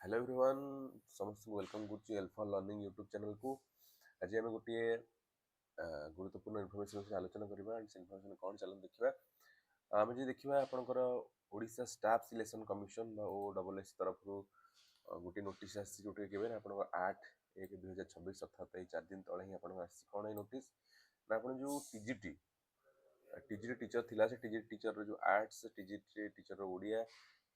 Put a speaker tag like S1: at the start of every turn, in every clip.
S1: Hello everyone समस्त welcome करुच्ची alpha learning YouTube channel को। आज आम गोटे गुरुत्वपूर्ण इनफॉरमेशन विषय आलोचना करबा एंड से इनफॉरमेशन कौन चलन देखिबा। आम जे देखिबा आपनकर ओडिशा स्टाफ सिलेक्शन कमिशन बा ओडब्ल्यूएस तरफ रु गोटे नोटिस आसी जोटे केबे आपनकर 8/1/2026 अर्थात ए 4 दिन तळे ही आपनकर आसी कोन ए नोटिस ना आपन जो टीजीटी टीचर थिला से टीजीटी टीचर रो जो आर्ट्स टीजीटी टीचर रो ओडिया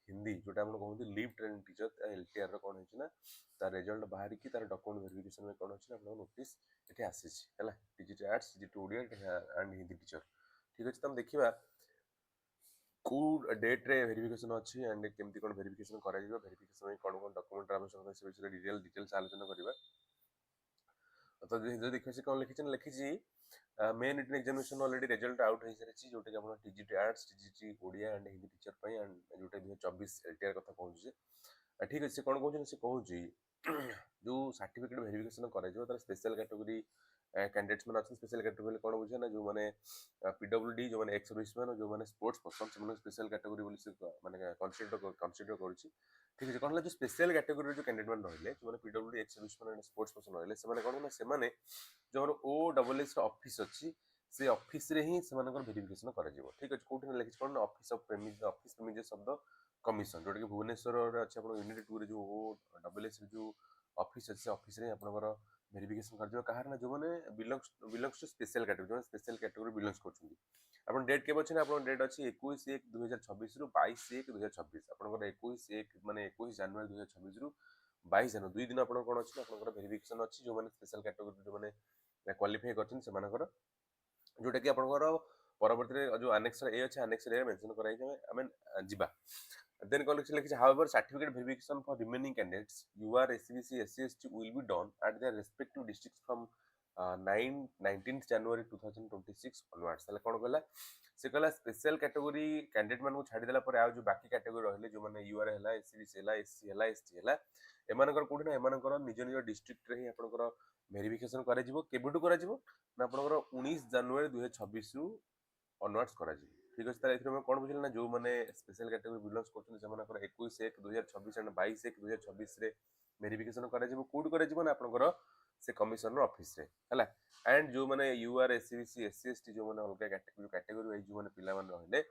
S1: हिंदी जोटा हम कहते लिव ट्रेनिंग टीचर एलटीआर रो कौन होछि ना तार रिजल्ट बाहर की तार डॉक्यूमेंट वेरिफिकेशन में कौन होछि ना आपन नोटिस एठी आसीछि हला TGT arts TGT Odia and Hindi teacher. ठीक अछि तम देखिबा को डेट रे वेरिफिकेशन अछि एंड केमती कोन वेरिफिकेशन करा जिवो वेरिफिकेशन में कोन कोन डॉक्यूमेंट आवश्यक से विषय डिटेल्स आलोचना करिबा। तो जो देखिए कौन लिखी लिखी main written examination already result out हो सारी जोटा कि आप TGT arts TGT Odia and Hindi teacher and जोटा 2024 एलटीआर कथा कहूँ। ठीक अच्छे कौन कहूँ से कहूँ जो सर्टिफिकेट वेरिफिकेशन कर स्पेशल कैटेगरी कैंडिडेट्स मैंने अच्छे स्पेशल कैटेगरी कौन बुझे ना जो मैंने पीडब्ल्यूडी जो मैंने एक्स सर्विसमैन जो मैंने स्पोर्ट्स पर्सन से स्पेशल कैटेगरी मैंने कनसीडर करुच्ची। ठीक है कौन जो स्पेशल कैटेगरी जो कैंडिडेट मैंने रहिले जो मैंने PWD ex serviceman sports person रहिले से कौन ना से जो ओडब्ल्यूएस ऑफिस अच्छी से ऑफिस रे ही से वेरिफिकेशन कर। ठीक अच्छे कौन लिखी कौन ऑफिस ऑफ प्रेमिजेस शब्द कमिशन जोटा कि भुवनेश्वर अच्छे आप यूनिट 2 जो ओडब्ल्यूएस जो ऑफिस अच्छे ऑफिस रे आपनकर वेरिफिकेशन कर कहार ना जो मैंने बिलोंग्स टू स्पेशल कैटेगरी जो स्पेशल कैटेगरी बिलोंग्स करछुंदी। आपन डेट केबे अछि ना आपन डेट अछि 21/1/2026 रु 22/1/2026 आपनकर 21/1 माने 21 जनवरी 2026 रु 22 जनवरी 2 दिन आपन कोन अछि आपनकर वेरिफिकेशन अछि जो माने स्पेशल कैटेगरी जो माने क्वालिफाई करछन से मानकर जोटा कि आपनकर परवर्ती जो एनेक्स ए अछि एनेक्स ए मेंशन कराई जे आमेन जिबा। Then collection however certificate verification for remaining candidates UR SCBC SCST will be done at their respective districts from 19th January 2026 onwards। ताले कोन कहला से कहला स्पेशल कैटेगरी कैंडिडेट मान को छाडी देला पर आ जो बाकी कैटेगरी रहले जो माने UR हला SCBC हला SC हला ST हला एमानकर कोठी ना एमानकर निज निज डिस्ट्रिक्ट रे ही आपनकर वेरिफिकेशन करा जिवो केबेटु करा जिवो ना आपनकर 19 जनवरी 2026 रु ऑनवर्ड्स करा जिवो। ठीक अछि ताले एथरे कोन बुझिल ना जो माने स्पेशल कैटेगरी बिलोंग्स करछन से मानकर 21/1/2026 एंड 22/1/2026 रे वेरिफिकेशन करा जिवो कोड करा जिवो ना आपनकर से कमिशनर ऑफिस रे हला एंड जो माने यूआर एससीबीसी एससीएसटी जो माने अलगा कैटेगरी वाइज जो माने पिला मान रहले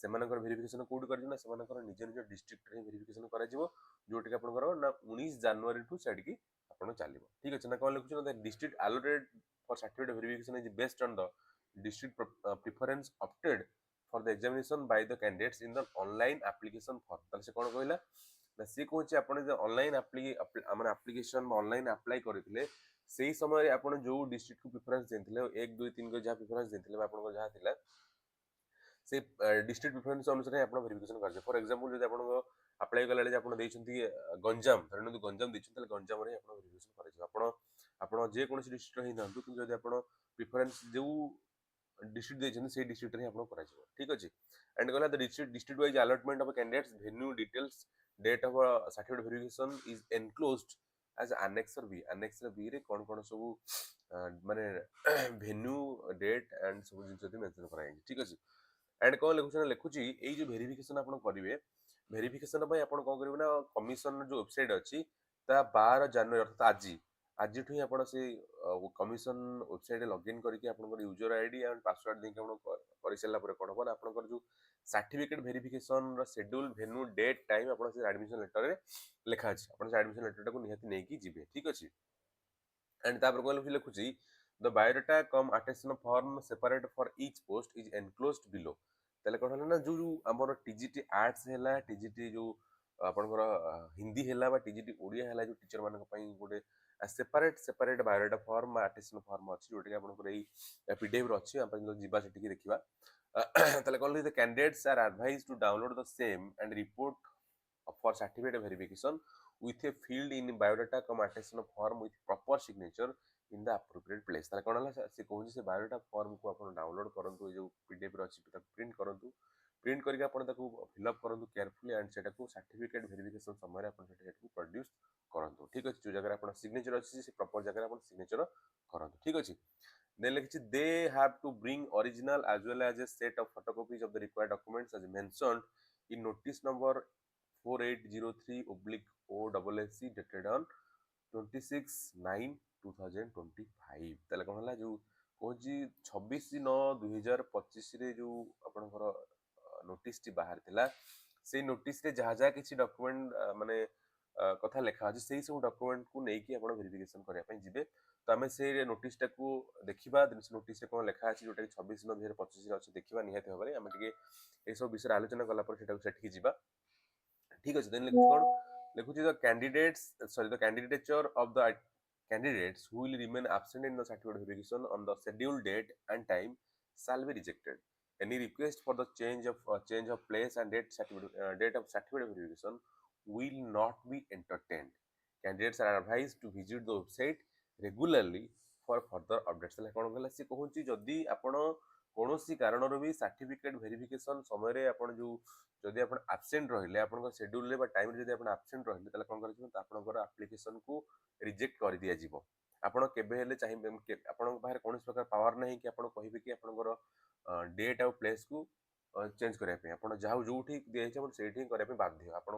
S1: से मानकर वेरिफिकेशन कोड कर ना से मानकर निज निज डिस्ट्रिक्ट रे वेरिफिकेशन करा जिवो जोटी का आपनकर ना 19 जनवरी टू साइड की आपन चलिबो। ठीक अछि ना कोन लिखुछ ना district allotted for certificate verification is based on the district preference opted for the examination by the candidates in the online application form। ताले से कोन कहला ना से कहूची आपण जे ऑनलाइन माने एप्लीकेशन ऑनलाइन अप्लाई करथिले सेही समय रे आपण जो डिस्ट्रिक्ट को प्रेफरेंस देथिले 1 2 3 को जा प्रेफरेंस देथिले आपण को जा थिला से डिस्ट्रिक्ट प्रेफरेंस अनुसार आपण वेरिफिकेशन कर। फॉर एग्जांपल जदि आपण को अप्लाई कला जे आपण देइछंती गंजाम धरनु गंजाम देइछंती ताले गंजाम रे आपण वेरिफिकेशन करे आपण आपण जे कोनसी डिस्ट्रिक्ट हि नंतु कि जदि आपण प्रेफरेंस जो डिस्ट्रिक्ट देइछन से डिस्ट्रिक्ट रे आपण करा जिवो। ठीक अछि एंड कहला the district wise allotment of candidates venue details date of certificate verification is enclosed as annexure B. Annexure B रे कोन सब माने वेन्यू डेट एंड सब जिंस जति मेंशन कराइ। ठीक अछि एंड कोन लिखुची एई जो वेरिफिकेशन आपण करिवे वेरिफिकेशन पय आपण कोन करिवे ना कमिशन जो वेबसाइट अछि ता 12 जनवरी अर्थात आज ठू ही आपण से कमिशन वेबसाइट लॉगिन करके आपन यूजर आईडी एंड पासवर्ड देके आपण करि सला पर कोन होबा आपन जो सर्टिफिकेट वेरिफिकेशन रो शेड्यूल वेन्यू डेट टाइम आपण से एडमिशन लेटर रे लिखा अछि आपण से एडमिशन लेटर को निहाती नै की जिवे। ठीक अछि एंड तापर कोन लिखुची the biodata cum attestation form separate for each post is enclosed below. ताले कोन होला ना जो हमर टीजीटी आर्ट्स हैला टीजीटी जो आपनकर हिंदी हैला बा टीजीटी ओडिया हैला जो टीचर मानक पई गोटे separate biodata form attestation form अछि जोटे आपनकर एई पीडीएफ रो अछि आपण जिबा सेठी की देखिबा। ताले कोन the candidates are advised to download the same and report for certificate verification with a field in biodata come attestation form with proper signature in the appropriate place। ताले कोन हला से कहूँ से बायोडाटा फॉर्म को आपण डाउनलोड करंतु जो पीडीएफ रो अछि प्रिंट करंतु प्रिंट करके आपण ताको फिल अप करंतु केयरफुली एंड सेटा को सर्टिफिकेट वेरिफिकेशन समय रे आपण सेटा को प्रोड्यूस करंतु। ठीक अछि जो जगह आपण सिग्नेचर अछि से प्रॉपर जगह आपण सिग्नेचर करंतु। ठीक अछि देन लिखि they have to bring original as well as a set of photocopies of the required documents as mentioned in notice number 4803/OSC dated on 26/9/2025 ତାହେଲେ କଣ ହେଲା ଯୋଉ କହୁଛି 26/9/2025 ରେ ଯୋଉ ଆପଣଙ୍କର ନୋଟିସ ଟି ବାହାରି ଥିଲା ସେଇ ନୋଟିସ ରେ ଯାହା ଯାହା କିଛି ଡକ୍ୟୁମେଣ୍ଟ ମାନେ କଥା ଲେଖା ଅଛି ସେଇ ସବୁ ଡକ୍ୟୁମେଣ୍ଟ କୁ ନେଇକି ଆପଣ ଭେରିଫିକେସନ କରିବା ପାଇଁ ଯିବେ ତ ଆମେ ସେଇ ନୋଟିସ ଟାକୁ ଦେଖିବା ନୋଟିସ ରେ କଣ ଲେଖା ଅଛି ଯୋଉଟା କି 26/9/2025 ରେ ଅଛି ଦେଖିବା ନିହାତି ଭାବରେ ଆମେ ଟିକେ ଏସବୁ ବିଷୟରେ ଆଲୋଚନା କଲା ପରେ ସେଠିକି ଯିବା ଠିକ ଅଛି ଦେନ୍ ଲେଖୁଛି କଣ ଲେଖୁଛି the candidates sorry the candidature of the candidates who will remain absent in the certificate verification on the scheduled date and time shall be rejected. Any request for the change of place and date of certificate verification will not be entertained. Candidates are advised to visit the website regularly for further updates. ହେଲେ କଣ କହିଲା ସେ କହୁଛି ଯଦି ଆପଣ କୌଣସି କାରଣରୁ ବି certificate verification ସମୟରେ ଆପଣ ଯୋଉ ଯଦି ଆପଣ ଆବସେଣ୍ଟ ରହିଲେ ଆପଣଙ୍କ ସେଡ୍ୟୁଲରେ ବା ଟାଇମରେ ଯଦି ଆପଣ ଆବସେଣ୍ଟ ରହିଲେ ତାହେଲେ କଣ କରାଯିବ ଆପଣଙ୍କର ଆପ୍ଲିକେସନକୁ ରିଜେକ୍ଟ କରିଦିଆଯିବ ଆପଣ କେବେ ହେଲେ ଚାହିଁବେ ଆପଣଙ୍କ ପାଖରେ କୌଣସି ପ୍ରକାର ପାୱାର ନାହିଁ କି ଆପଣ କହିବେ କି ଆପଣଙ୍କର ଡେଟ୍ ଆଉ ପ୍ଲେସକୁ ଚେଞ୍ଜ କରିବା ପାଇଁ ଆପଣ ଯାହା ଯୋଉଠି ଦିଆଯାଇଛି ଆପଣ ସେଇଠି ହିଁ କରିବା ପାଇଁ ବାଧ୍ୟ ଆପଣ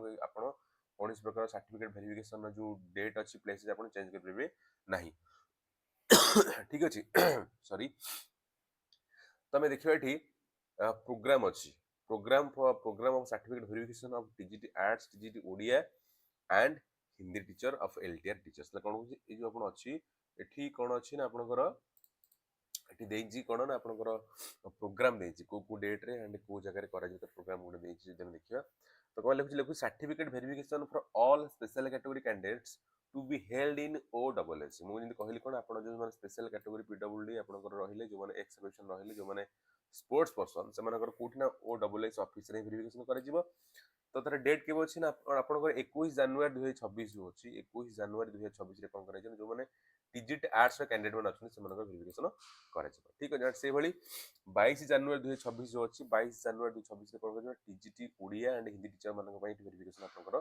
S1: କୌଣସି ପ୍ରକାର ସାର୍ଟିଫିକେଟ ଭେରିଫିକେସନର ଯୋଉ ଡେଟ୍ ଅଛି ପ୍ଲେସ୍ ଆପଣ ଚେଞ୍ଜ କରିପାରିବେ ନାହିଁ ଠିକ ଅଛି ସରି ତମେ ଦେଖିବା ଏଠି ପ୍ରୋଗ୍ରାମ ଅଛି programme of certificate verification of TGT arts TGT Odia and Hindi teacher of LTR teachers कौन हो ये जो अपन अच्छी एठी कौन अच्छी ना आपनकर एठी देइजी कौन ना आपनकर प्रोग्राम देइजी को डेट रे एंड को जगह रे करा जते प्रोग्राम गुडे देइजी जने देखिबा तो कौन लिखु certificate verification for all special category candidates to be held in OWS मु जंदी कहली कोन आपण जो माने स्पेशल कैटेगरी पीडब्ल्यूडी आपनकर रहिले जो माने एक्स सर्विसन रहिले जो माने स्पोर्ट्स पर्सन से मानकर कोठी ना ओडब्ल्यूएस ऑफिस रे वेरिफिकेशन करा जिवो तो तार डेट केबो अछि ना आपनकर 21 जनवरी 2026 जो अछि 21 जनवरी 2026 रे कोन करै छै जो माने टिजिट आर्ट्स रे कैंडिडेट मन अछि सेमानकर वेरिफिकेशन करै छै ठीक अछि से भली 22 जनवरी 2026 जो अछि 22 जनवरी 2026 रे कोन करै टिजिटी ओडिया एंड हिंदी टीचर मानक पई वेरिफिकेशन आपनकर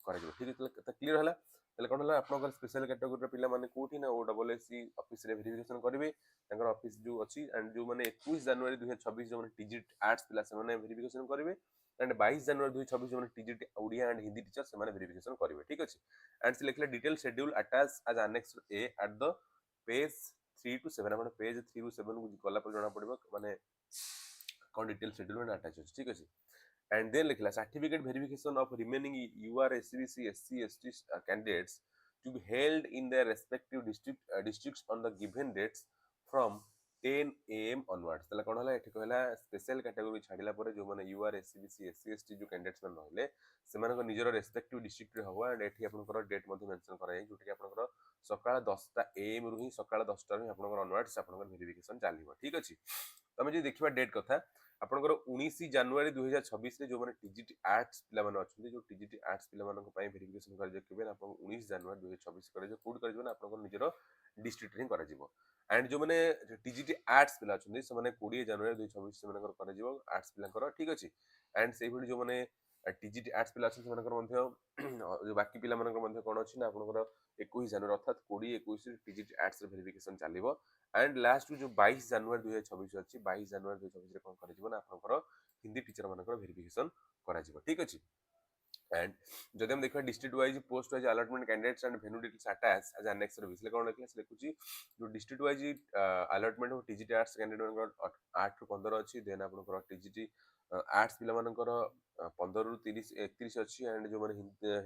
S1: करै छै ठीक अछि त क्लियर हला तले कोन हला आपनकर स्पेशल कैटेगरी रे पिला माने कोठी ना ओडब्ल्यूएससी ऑफिस रे वेरिफिकेशन करबे तांकर ऑफिस जो अछि एंड जो माने 21 जनवरी 2026 जो माने टिजिट आर्ट्स पिला से माने वेरिफिकेशन करबे एंड 22 जनवरी 2026 जो TGT Odia and Hindi teacher से माने वेरिफिकेशन करिवे ठीक अछि एंड से लिखले detail schedule attach as annex A at the page 3 to 7 अपन पेज 3 ରୁ 7 को गला पर जणा पड़िबो माने कोन डिटेल शेड्यूल में अटैच अछि ठीक अछि एंड देन लिखला certificate verification of remaining UR SCBC SC ST candidates to be held in their respective districts on the given dates from 10 AM onwards तले कोन हला एठी कहला स्पेशल कैटेगरी छाडिला परे जो माने यूआर एससीबीसी एससी एसटी जो कैंडिडेट्स मन रहले सेमानक निजर रेस्पेक्टिव डिस्ट्रिक्ट रे हवा एंड एठी आपनकर डेट मध्ये मेंशन कराय जोटी कि आपनकर सकाळ 10टा AM रु ही सकाळ 10टा रु आपनकर onwards आपनकर वेरिफिकेशन चालिबो ठीक अछि तमे जे देखिबा डेट कथा आपनकर 19 जनवरी 2026 रे जो माने टीजीटी आर्ट्स पिला माने अछंती जो टीजीटी आर्ट्स पिला मानक पई वेरिफिकेशन कर जे केबे आपन 19 जनवरी 2026 करे जे कोड कर जे आपनकर निजर डिस्ट्रिक्ट रे करा जिवो एंड जो माने टीजीटी आर्ट्स पिला अछंती से माने 20 जनवरी 2026 से मानकर करा जिवो आर्ट्स पिलांकर ठीक अछि एंड सेही भली जो माने टीजीटी आर्ट्स पिला अछंती मानकर मध्ये जो बाकी पिला मानकर मध्ये कोन अछि ना आपनकर 21 जनवरी अर्थात 20 21 टीजीटी आर्ट्स रे वेरिफिकेशन चालिबो एंड लास्ट जो 22 जनवरी 2026 अछि 22 जनवरी 2026 रे कोन करा जिवो ना आपनकर हिंदी टीचर मानकर वेरिफिकेशन करा जिवो ठीक अछि एंड जदि हम देखा district wise post wise allotment candidates and venue details attach as annex service ले कोन लिखला से लिखुची जो डिस्ट्रिक्ट वाइज अलॉटमेंट हो टीजीटी आर्ट्स कैंडिडेट 8 ରୁ 15 अछि देन आपनकर टीजीटी आर्ट्स पिला मानकर 15 ରୁ 30 31 अछि एंड जो माने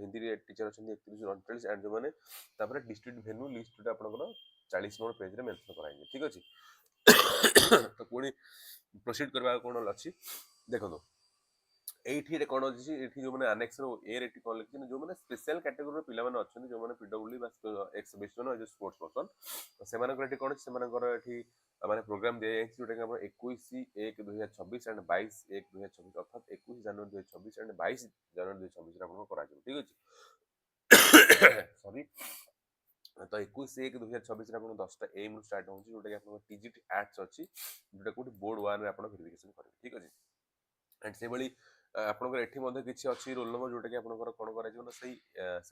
S1: हिंदी रे टीचर अछि 31 ରୁ 39 एंड जो माने तापर डिस्ट्रिक्ट वेन्यू लिस्ट आपनकर 40 नंबर पेज रे मेंशन कराइबे ठीक अछि तो पुणी प्रोसीड करबा कोन अछि देखो एठी रे कोन अछि एठी जो माने अनेक्स रो ए रे कोन लिखि जो माने स्पेशल कैटेगरी रो पिला माने अछन जो माने पीडब्ल्यू बा एक्स बेसन जो स्पोर्ट्स पर्सन तो से मानकर एठी कोन से मानकर एठी माने प्रोग्राम दे जाय जोटा कि 21/1/2026 एंड 22/1/2026 अर्थात 21 जनवरी 2026 एंड 22 जनवरी 2026 रे आपन करा ठीक अछि सॉरी तो 21/1/2026 रे आपन 10टा एम रु स्टार्ट होछि जोटा कि आपन टीजीटी आर्ट्स अछि जोटा कोठी बोर्ड 1 रे आपन वेरिफिकेशन करबे ठीक अछि एंड से भली आपनकर एठी मध्ये किछि अछि रोल नंबर जोटा कि आपनकर कोन करा जिवो ना सही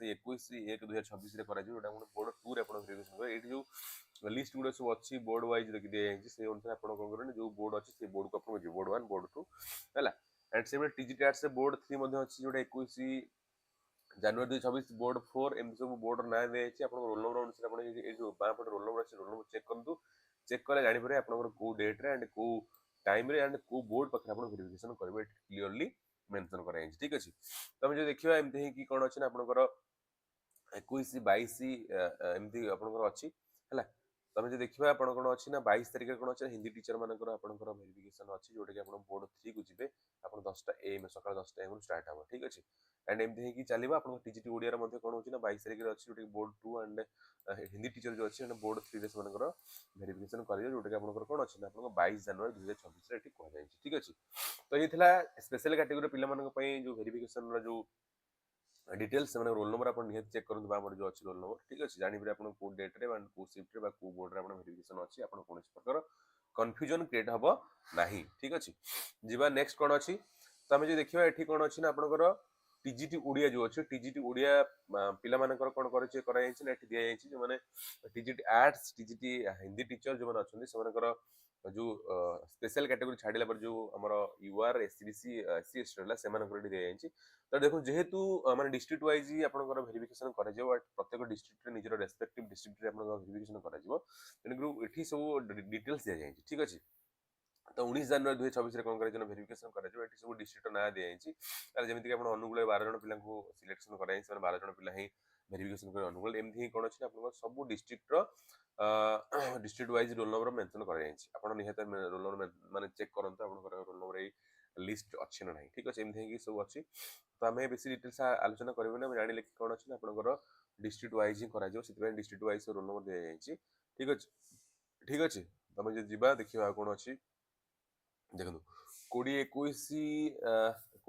S1: 21/1/2026 रे करा जिवो जोटा बोर्ड 2 रे आपन वेरिफिकेशन करे एठी जो लिस्ट गुडे सब अछि बोर्ड वाइज देखि दे जाय से अनुसार आपन कोन करने जो बोर्ड अछि से बोर्ड को आपन बोर्ड 1 बोर्ड 2 हैला एंड से टीजीटी आर्ट्स से बोर्ड 3 मध्ये अछि जोटा 21 ଜାନୁଆରୀ 2024 ବୋର୍ଡ 4 ଏମିତି ସବୁ ବୋର୍ଡର ନାଁ ଦିଆଯାଇଛି। ଆପଣଙ୍କ ରୋଲ ନମ୍ବର ଅନୁସାରେ ଆପଣ ଏଇ ଯୋଉ ବାଁ ପଟେ ରୋଲ ନମ୍ବର ଅଛି ରୋଲ ନମ୍ବର ଚେକ୍ କରନ୍ତୁ। ଚେକ୍ କଲେ ଜାଣିପାରିବେ ଆପଣଙ୍କର କୋଉ ଡେଟ୍ରେ ଆଣ୍ଡ କୋଉ ଟାଇମ୍ରେ ଆଣ୍ଡ କୋଉ ବୋର୍ଡ ପାଖରେ ଆପଣ ଭେରିଫିକେସନ କରିବେ ଏଠି କ୍ଲିୟରଲି ମେନସନ କରାଯାଇଛି। ଠିକ ଅଛି। ତମେ ଯଦି ଦେଖିବା ଏମିତି ହେଇକି କଣ ଅଛି ନା ଆପଣଙ୍କର 21 22 ଏମିତି ଆପଣଙ୍କର ଅଛି ହେଲା। ତମେ ଯଦି ଦେଖିବା ଆପଣ କଣ ଅଛି ନା 22 ତାରିଖରେ କଣ ଅଛି ନା ହିନ୍ଦୀ ଟିଚର ମାନଙ୍କର ଆପଣଙ୍କର ଭେରିଫିକେସନ ଅଛି ଯୋଉଟା କି ଆପଣ ବୋର୍ଡ 3 କୁ ଯିବେ। ଆପଣ 10ଟା AM ସକାଳ 10ଟା AM ରୁ ଷ୍ଟାର୍ଟ ହବ। ଠିକ ଅଛି। ଆଣ୍ଡ ଏମିତି ହେଇକି ଚାଲିବ। ଆପଣଙ୍କ ଟିଜିଟି ଓଡ଼ିଆର ମଧ୍ୟ କଣ ହଉଛି ନା 22 ତାରିଖରେ ଅଛି ଯୋଉଟା କି ବୋର୍ଡ 2 ଆଣ୍ଡ ହିନ୍ଦୀ ଟିଚର ଯୋଉ ଅଛି ବୋର୍ଡ 3 ରେ ସେମାନଙ୍କର ଭେରିଫିକେସନ କରିବେ ଯୋଉଟା କି ଆପଣଙ୍କର କଣ ଅଛି ନା ଆପଣଙ୍କ 22 ଜାନୁଆରୀ 2024 ରେ ଏଠି କୁହାଯାଇଛି। ଠିକ ଅଛି। ତ ଏଇ ଥିଲା ସ୍ପେଶାଲ କ୍ୟାଟେଗୋରୀ ପିଲାମାନଙ୍କ ପାଇଁ ଯୋଉ ଭେରିଫିକେସନର ଯୋଉ डिटेल्स से रोल नंबर आप निहत चेक करूँ बामर जो अच्छी रोल नंबर ठीक अच्छे जानवे आप कौ डेट्रे कौ सिफ्ट्रे कौ बोर्ड में भेरिफिकेसन अच्छी आप कौन प्रकार कन्फ्यूजन क्रिएट हम ना ठीक अच्छे जी नेक्स्ट कौन अच्छी तो आम जो देखा ये कौन अच्छी ना आपंकर टीजीटी ओडिया जो अच्छे टीजीटी ओडिया पिला कौन कराई दि जो मैंने TGT arts TGT Hindi teacher जो मैंने अच्छे से जो स्पेशल कैटेगरी छाड़िला पर जो आमर यूआर एससीबीसी एससी एसटी रहा से दिखाई तो देखो जेहेतु माने डिस्ट्रिक्ट वाइज आपनकर वेरिफिकेशन करा जिवो प्रत्येक डिस्ट्रिक्ट रे निजर रेस्पेक्टिव डिस्ट्रिक्ट रे आपनकर वेरिफिकेशन करा जिवो तेणु एठी सब डिटेल्स दिया जाय ठीक अछि। तो 19 जनवरी 2026 रे कोन करे जन वेरिफिकेशन करा जिवो एठी सब डिस्ट्रिक्ट ना दिया जाय तार जेमिति कि आपण अनुगुल 12 जन पिला को सिलेक्शन करा जाय से 12 जन पिला ही वेरिफिकेशन करे अनुगुल एमथि कोन अछि आपनकर सब डिस्ट्रिक्ट रो district wise roll number mention करा जाय आपण निहत रोल नंबर माने चेक करंतु आपनकर रोल नंबर ए लिस्ट अच्छी ना नहीं ठीक अच्छे एमथि कि सब अच्छी तो आम बेस डिटेल्स आलोचना करें ना जान कि कौन अच्छे आपंकर डिस्ट्रिक्ट वाइज ही कर डिस्ट्रिक्ट वाइज रोल नंबर दि जाए ठीक अच्छे ठीक अच्छे तुम जो जा देखा कौन अच्छी देखो 20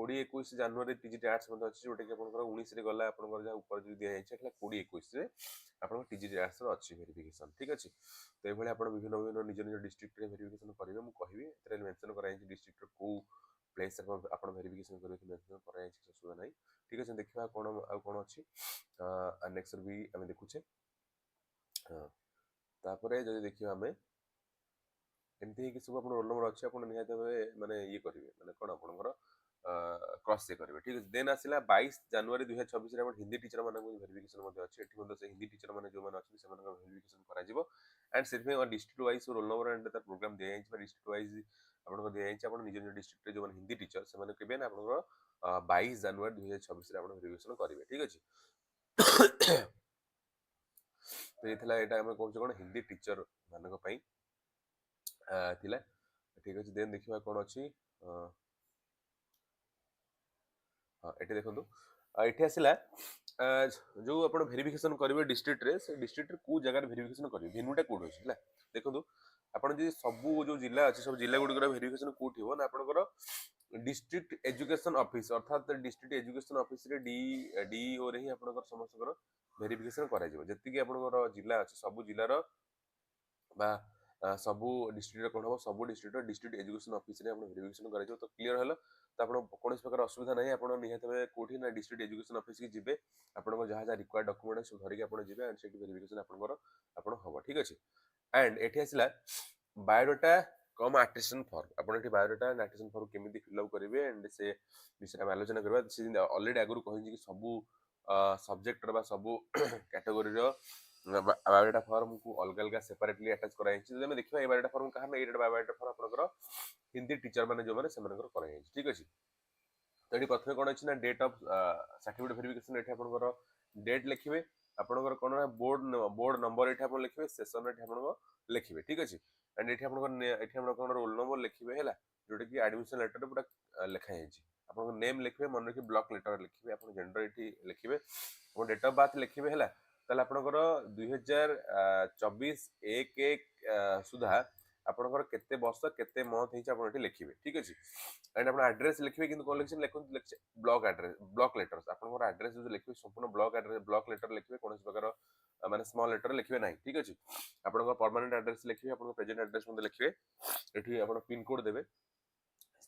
S1: 21 जनवरी टीजीटी आर्ट्स अच्छी जोटा कि 19 गला ऊपर जो दि जाए 20 21 आप टीजीटी आर्ट्स अच्छी वेरिफिकेशन ठीक अच्छे तो ये आप विभिन्न विभिन्न निज निज डिस्ट्रिक्ट वेरिफिकेशन करेंगे मुझे कहबी मेंशन कराई डिस्ट्रिक्ट को प्लेस आप वेरिफिकेशन करेंगे मेंशन कराई असुविधा नहीं ठीक अच्छे देखा कौन आउ कौन अच्छी नेक्स्ट भी आम देखुचे तापर जब देखा आम एमती सब आप रोल नंबर अच्छे आप निहत माने ये करेंगे माने कौन आपंकर क्रॉस चेक करेंगे ठीक है देन आसला 22 जनवरी 2026 हिंदी टीचर मान वेरिफिकेशन अच्छे से हिंदी टीचर मैंने जो अच्छे से वेरिफिकेशन करा एंड से district wise roll number and तार प्रोग्राम दि जाए डिस्ट्रिक्ट वाइज आपको दि जाए आप निज निज डिस्ट्रिक्ट जो हिंदी टीचर से केवे ना आप 22 जनवरी 2026 वेरिफिकेशन करेंगे ठीक अच्छे तो ये कहूँ कौन हिंदी टीचर मान ठीक अच्छे देन देखा कौन अच्छी हाँ ये देखो ये आसला जो आप वेरिफिकेशन करेंगे डिस्ट्रिक्ट रे से डिस्ट्रिक्ट को जगह वेरिफिकेशन करेंगे भेन्यूटा कौट अच्छे है देखो आपड़ जी सब जो जिला अच्छे सब जिला गुड़िक वेरिफिकेशन कौट हो ना आपंकर डिस्ट्रिक्ट एजुकेशन ऑफिस अर्थात डिस्ट्रिक्ट एजुकेशन ऑफिस रे डीईओ रे ही आपंकर समस्त वेरिफिकेशन जी आपंकर जिला अच्छे सब जिलार सबू डिस्ट्रिक्ट कौन हम सब डिस्ट्रिक्ट डिस्ट्रिक्ट एजुकेशन ऑफिस रे वेरिफिकेशन कर तो क्लियर है तो आप कौन प्रकार असुविधा नहीं आप निहत कौटी ना डिस्ट्रिक्ट एजुकेशन ऑफिस की जी आप जहाँ जहाँ रिक्वायर्ड डॉक्यूमेंट सब धरिकी आप जी एंड से वेरिफिकेशन आपंकर हम ठीक अच्छे एंड ये आसला बायोडाटा कम आटेस्टेशन फॉर्म आप बायोडाटा एंड आटेस्टेशन फॉर्म केमी फिलअप करेंगे एंड से विषय में आलोचना करवा ऑलरेडी आगुरी कही सबू सब्जेक्ट सबू कैटेगोरी बायोडाटा फॉर्म को अलग अलग सेपरेटली अटैच कराई जब देखिए ये बायोडाटा फॉर्म कहा ये बायोडाटा फॉर्म आपंकर हिंदी टीचर मैंने जो मैंने कराई ठीक अच्छे तो ये प्रथम कौन अच्छी ना डेट ऑफ सर्टिफिकेट वेरिफिकेशन ये आपंकर डेट लिखिए आपंकर कौन बोर्ड नंबर ये आप लिखिए सेशन ये आप लिखिए ठीक अच्छे एंड ये आप रोल नंबर लिखिए है जोटा कि एडमिशन लेटर पूरा लिखाई आप नेम लिखिए मन रखिए ब्लॉक लेटर लिखिए आप जेंडर ये लिखिए डेट ऑफ बर्थ लिखिए है ताले आपनकर 2024 1 सुधा आपनकर केते वर्ष केते मंथ हिच आपन एठी लिखिबे ठीक अछि एंड आपन एड्रेस लिखिबे किंतु कोन लिखन ब्लॉक एड्रेस ब्लॉक लेटर्स आपनकर एड्रेस जो लिखिबे संपूर्ण ब्लॉक एड्रेस ब्लॉक लेटर लिखिबे कोन प्रकार माने स्मॉल लेटर लिखिबे नाही ठीक अछि आपनकर परमानेंट एड्रेस लिखिबे आपनकर प्रेजेंट एड्रेस मध्ये लिखिबे एठी आपन पिन कोड देबे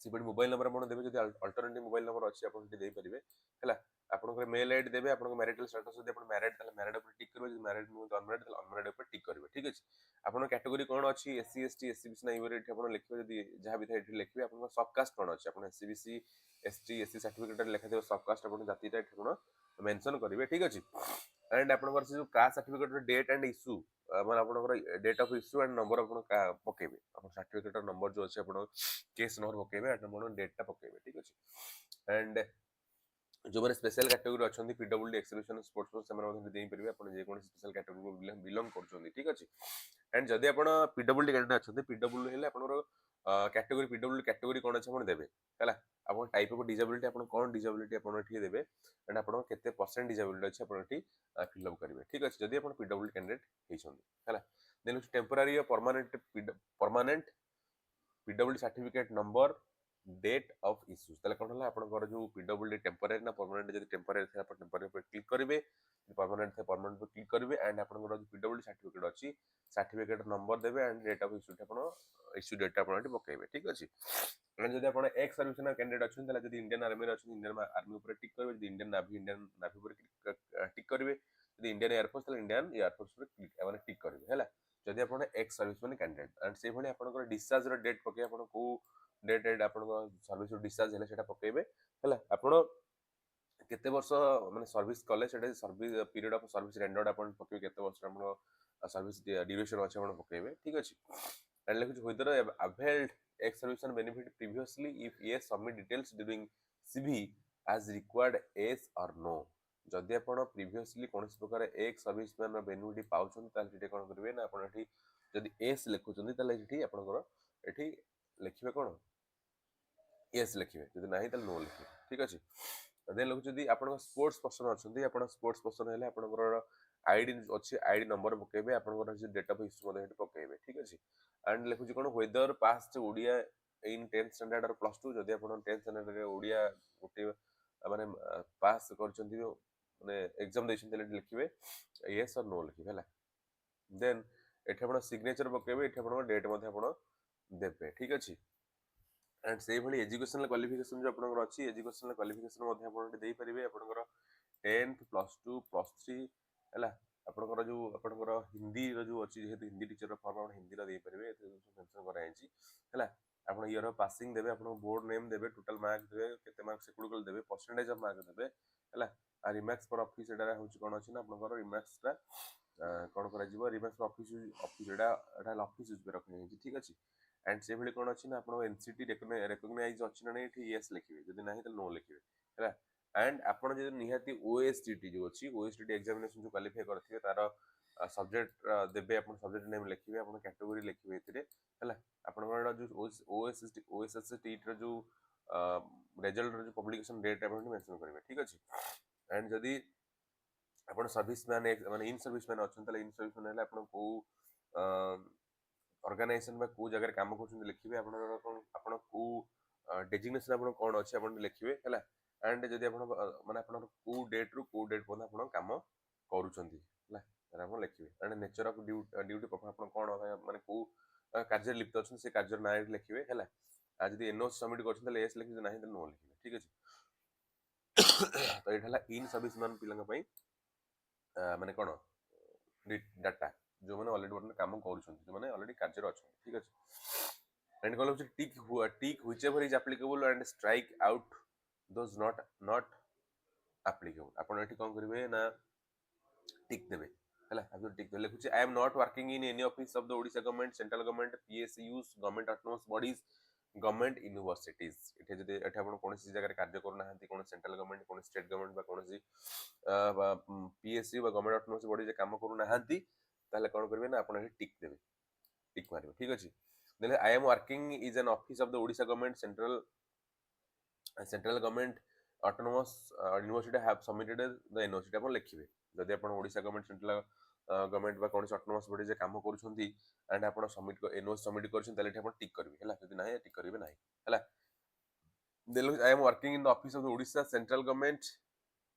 S1: सीपीडी मोबाइल नंबर आपन देबे जदि अल्टरनेटिव मोबाइल नंबर अछि आपन एठी देई परिबे हैला आपन मेल आईडी देबे आपन मैरिटल स्टेटस जदि आपन मैरिड ताले मैरिड ऊपर टिक करबे जदि मैरिड नु अनमैरिड ताले अनमैरिड ऊपर टिक करबे ठीक अछि आपन कैटेगरी कोन अछि एससी एसटी एससीबीसी ना इवर एठी आपन लिखबे जदि जहा भी था एठी लिखबे आपन सबकास्ट कोन अछि आपन एससीबीसी एसटी एससी सर्टिफिकेट लिखा देबे सबकास्ट आपन जातिटा एठी आपन मेंशन करेंगे ठीक अच्छे एंड आपंकर से जो caste certificate date and issue मैं आपंकर date of issue and number आप पकेबे सर्टिफिकेट नंबर जो अच्छे आप केस नंबर पकेबे एंड डेटा पकेबे ठीक अच्छे एंड जो मैंने स्पेशल कैटेगरी अच्छा पीडब्ल्यूडी एक्सिबिशन स्पोर्ट्स से पारे आप स्पेशल कैटेगरी बिलंग कर ठीक अच्छे एंड जदि आप पीडब्ल्यूडी कैंडिडेट अच्छा पीडब्ल्यू कैटेगरी पीडब्ल्यूडी कैटेगरी कौन अच्छे आप देवे है आप टाइप ऑफ डिजेबिलिटी आप कौन डिजेबिलिटी आप देवे एंड आप केते परसेंट डिजेबिलिटी अच्छे आप फिलअप करेंगे ठीक अच्छे जदि आप पीडब्ल्यूडी कैंडिडेट होती है then temporary permanent permanent PWD certificate number date of issues ताले कोन हला आपनकर जो पीडब्ल्यूडी टेम्पररी ना परमानेंट जदि टेम्पररी थे आप टेम्पररी पर क्लिक करेंगे परमानेंट थे परमानेंट पर क्लिक करेंगे एंड आपनकर जो पीडब्ल्यूडी सर्टिफिकेट अच्छी सर्टिफिकेट नंबर देवे एंड डेट ऑफ इश्यू आपण इश्यू डेट आपण पकेबे ठीक अछि एंड जदि आपण एक्स सर्विसमैन कैंडिडेट अछि ताले जदि इंडियन आर्मी रे अछि इंडियन आर्मी ऊपर टिक करेंगे जदि इंडियन नावी ऊपर टिक करेंगे जदि इंडियन एयरफोर्स ताले इंडियन एयरफोर्स ऊपर क्लिक माने टिक करेंगे हैला जदि आपण एक्स सर्विसमैन कैंडिडेट एंड से भली आपनकर डिस्चार्ज रो डेट पके आपण को डेट एंड आपण सर्विस डिस्चार्ज हेले सेटा पकेबे हैला आपण केते वर्ष माने सर्विस कले सेटा service period of service rendered आपण पकेबे केते वर्ष आपण सर्विस ड्यूरेशन अछि आपण पकेबे ठीक अछि एंड लिखुच whether availed ex servicemen benefit previously if yes submit details during CV as required yes or no जदि आपण प्रीवियसली कौन प्रकार एक सर्विसमैन बेनिफिट पाउछन ताले एठी कोन करिवे ना आपण एठी जदि एस लिखुछन ताले एठी आपनकर एठी लिखिबे कोन यस लिखिबे जदि नाही ताले नो लिखिबे ठीक अछि देन लोक जदि आपण स्पोर्ट्स पर्सन अछंती आपण स्पोर्ट्स पर्सन हेले आपनकर आईडी अछि आईडी नंबर पकेबे आपनकर जे डेट ऑफ इश्यू मध्ये हेठी पकेबे ठीक अछि एंड लिखुछि कोन whether passed Odia in 10th standard or plus 2 जदि आपण 10th स्टैंडर्ड रे ओडिया गोटे माने पास करचंती माने एग्जाम देछन तले लिखिबे यस और नो लिखिबे हला देन एठी आपण सिग्नेचर पकेबे एठी आपण डेट मध्ये आपण देबे ठीक अछि एंड से भली एजुकेशनल क्वालिफिकेशन जो आपनकर अछि एजुकेशनल क्वालिफिकेशन मध्ये आपण देई परिबे आपनकर 10th प्लस 2 प्लस 3 हला आपनकर जो आपनकर हिंदी रो जो अछि जेहेतु हिंदी टीचर रो फॉर्म आपण हिंदी रो देई परिबे एते मेंशन करा आछि हला आपण ईयर ऑफ पासिंग देबे आपण बोर्ड नेम देबे टोटल मार्क देबे केते मार्क सेकुडल देबे परसेंटेज ऑफ मार्क देबे हला आ रिमार्क्स पर ऑफिस एडा होछि कोन अछि ना आपनकर रिमार्क्स रा कोन करा जिवो रिमार्क्स ऑफिस ऑफिस एडा ऑफिस यूज पे रखने ठीक अछि एंड से भली कोन अछि ना आपण एनसीटी रिकॉग्नाइज अछि ना नै एठी यस लिखिबे जदि नाही त नो लिखिबे हैला एंड आपण जे निहाती ओएसटीटी जो अछि ओएसटीटी एग्जामिनेशन जो क्वालिफाई करथिबे तार सब्जेक्ट देबे आपण सब्जेक्ट नेम लिखिबे आपण कैटेगरी लिखिबे एथिरे हैला आपण जो ओएसएसटी रो जो रिजल्ट रो जो पब्लिकेशन डेट आपण मेंशन करिवे ठीक अछि एंड जदि आपण सर्विस मैन माने इन सर्विस मैन अछन तले इन सर्विस मैन हेले आपण को ऑर्गेनाइजेशन में को जगह काम कर लिखिए आपण को डेजिग्नेशन आपण कौन अच्छे आप लिखिए है एंड जदि आप माने आपण को डेट रु को डेट पद आपण काम करूछंती है आप लिखिए एंड नेचर ऑफ ड्यूटी आपण कौन माने को कार्य लिप्त अच्छे से कार्य ना लिखिए है आज जदि एनओसी सबमिट कर एस लिखिए ना नो लिखिए ठीक अच्छे तो ये इन सर्विस मैन पिला माने कौन डाटा जो मैंने ऑलरेडी वर्तमान काम करूछंती जो मैंने ऑलरेडी कार्य अच्छा ठीक अच्छे and call tick which ever is applicable and strike out those not applicable आपण एठी कोन करिवे ना टिक देबे हला आप टिक देले कुछ I am not working in any office of the Odisha government central government PSUs government autonomous bodies government universities एठी जदि एठी आपण कोनसी जगह कार्य करू नाहंती कोन सेंट्रल गवर्नमेंट कोन स्टेट गवर्नमेंट बा कोनसी पीएसयू बा गवर्नमेंट ऑटोनोमस बॉडी जे काम करू नाहंती ताले कोन करबे ना आपण एठी टिक देबे टिक मारिबे ठीक अछि देले I am working is an office of the Odisha government central government autonomous university have submitted the university आपण लिखिबे जदि आपण ओडिशा गवर्नमेंट सेंट्रल गवर्नमेंट बा कोन ऑटोनोमस बॉडी जे काम करूछंती एंड आपण सबमिट एनओसी सबमिट करछन ताले आपण टिक करबे हला जदि नाही टिक करबे नाही हला देले I am working in the office of the Odisha central government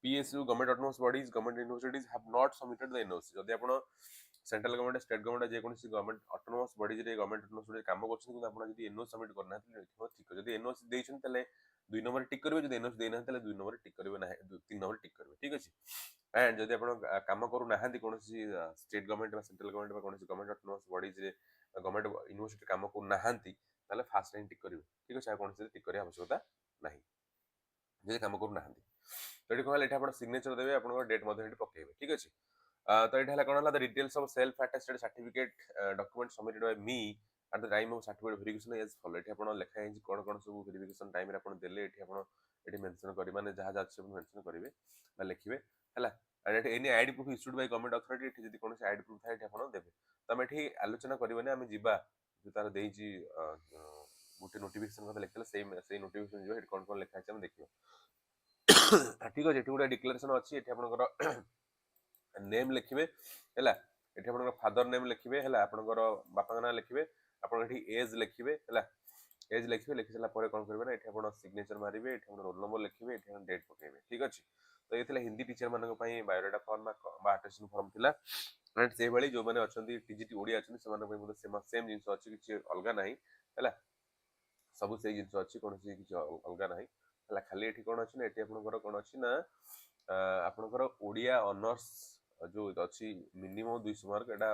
S1: PSU government autonomous bodies government universities have not submitted the NOC जदि आपण सेंट्रल गवर्नमेंट स्टेट गवर्नमेंट जे कोनसी गवर्नमेंट ऑटोनोमस बॉडीज रे गवर्नमेंट ऑटोनोमस बॉडी काम करछन कि आपण जदि NOC submit करना ठीक जदि एनओसी देछन ताले 2 नंबर टिक करबे जदि एनओसी देना ताले 2 नंबर टिक करबे ना 3 नंबर टिक करबे ठीक अछि एंड जदि आपण काम करू नाहंती कोनसी स्टेट गवर्नमेंट बा सेंट्रल गवर्नमेंट बा कोनसी गवर्नमेंट ऑटोनोमस बॉडीज रे गवर्नमेंट यूनिवर्सिटी काम करू नाहंती ताले फास्ट लाइन टिक करबे ठीक अछि कोनसी टिक करिया आवश्यकता नाही जदि काम करू नाहंती तो ये कहले एठी आपण सिग्नेचर देबे आपण डेट मध्ये एठी पकेबे ठीक अछि। तो एठी हला कोन हला the details of self attested certificate document submitted by me at the time of certificate verification as follow एठी आपण लेखा है कोन कोन सब वेरिफिकेशन टाइम रे आपण देले एठी आपण एठी मेंशन करि माने जहा जा अछि मेंशन करिवे बा लिखिबे हला एंड एठी any ID proof issued by government authority एठी जदी कोन से आईडी प्रूफ थाए एठी आपण देबे त हम एठी आलोचना करिवने हम जिबा जो तार देइची गोटे नोटिफिकेशन कथा लिखले सेम नोटिफिकेशन जो एठी कोन कोन लिखा अछि हम देखिबो ठीक अछि एठी गोटे डिक्लेरेशन अछि एठी आपनकर नेम लिखिबे हैला एठी आपनकर फादर नेम लिखिबे हैला आपनकर बापा नाम लिखिबे आपन एठी एज लिखिबे हैला एज लिखिबे लिखि सला परे कोन करबे ना एठी आपन सिग्नेचर मारिबे एठी आपन रोल नंबर लिखिबे एठी आपन डेट पकेबे ठीक अछि। तो एथिला हिंदी टीचर मानक पई बायोडाटा फॉर्म बा अटेस्टेशन फॉर्म थिला एंड से भली जो माने अछंती टीजीटी ओडी अछंती से मानक पई मोर सेम जिंस अछि कि अलगा नाही हैला सब से जिंस अछि कोन से कि अलगा नाही हैला खाली एठी कोन अछि ना एठी आपनकर कोन अछि ना आपनकर ओडिया ऑनर्स जो अछि मिनिमम 200 मार्क एटा